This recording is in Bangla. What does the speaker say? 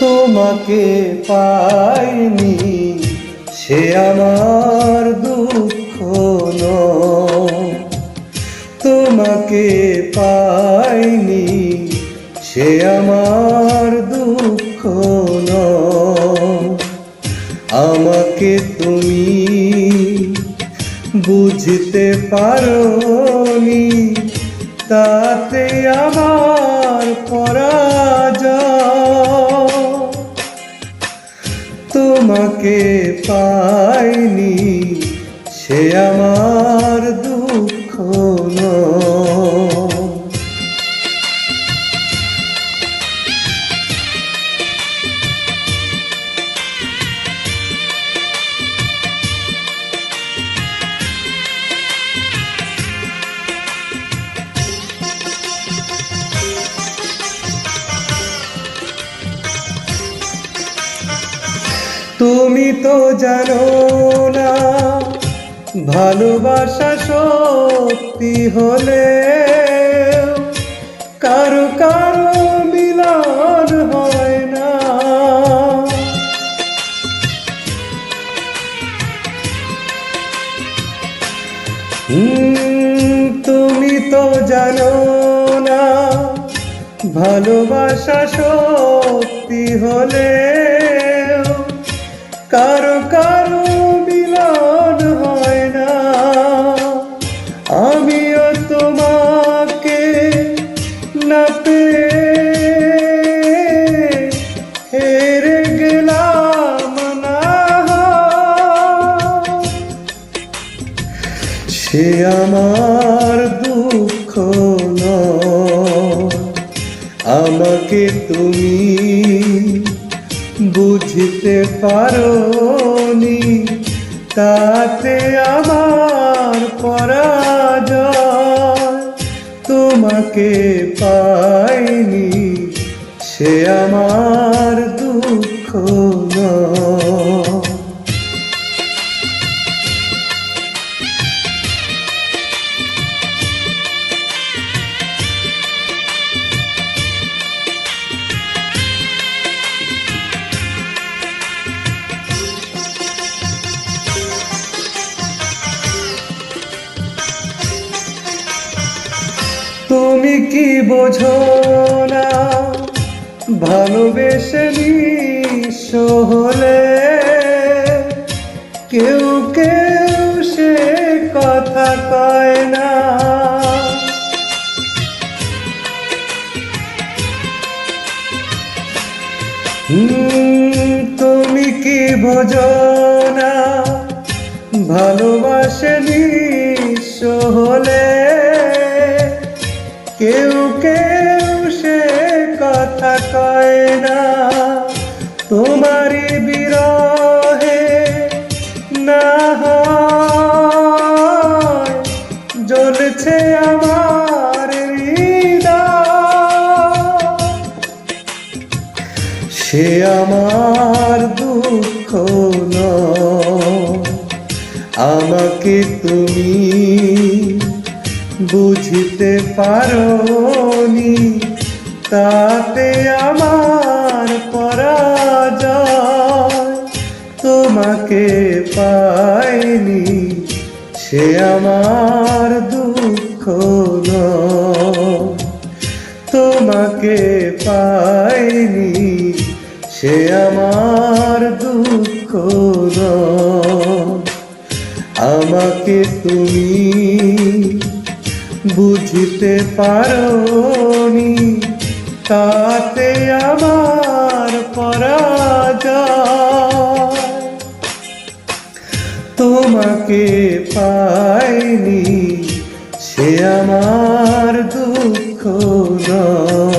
তোমাকে পাইনি সে আমার দুঃখ নয়, তোমাকে পাইনি সে আমার দুঃখ নয়। আমাকে তুমি বুঝতে পারোনি, তাতে আমার পরাজয়। তোমাকে পাইনি সে আমার দুঃখ নয়। তুমি তো জানো না ভালোবাসা সত্যি হলে কারো কারো মিলন হয় না। তুমি তো জানো না ভালোবাসা সত্যি হলে কারো কারো মিলন হয় না। আমিও তোমাকে না পেয়ে হেরে গেলাম না। সে আমার দুঃখ নয়, আমাকে তুমি বুঝতে পারোনি, তাতে আমার পরাজয়। তোমাকে পাইনি সে আমার দুঃখ নয়। তুমি কি বোঝো না ভালোবেসে নিঃস্ব হলে কেউ কেউ সে কথা কয় না। তুমি কি বোঝো না ভালোবাসে নিঃস্ব হলে কেউ কেউ সে কথা কয় না। তোমারই বিরহে না হয় জ্বলছে আমার হৃদয়। সে আমার দুঃখ নয়, আমাকে তুমি বুঝতে পারোনি, তাতে আমার পরাজয়। তোমাকে পাইনি সে আমার দুঃখ নয়, তোমাকে পাইনি সে আমার দুঃখ নয়। আমাকে তুমি বুঝতে পারোনি, তাতে আমার পরাজয়। তোমাকে পাইনি সে আমার দুঃখ নয়।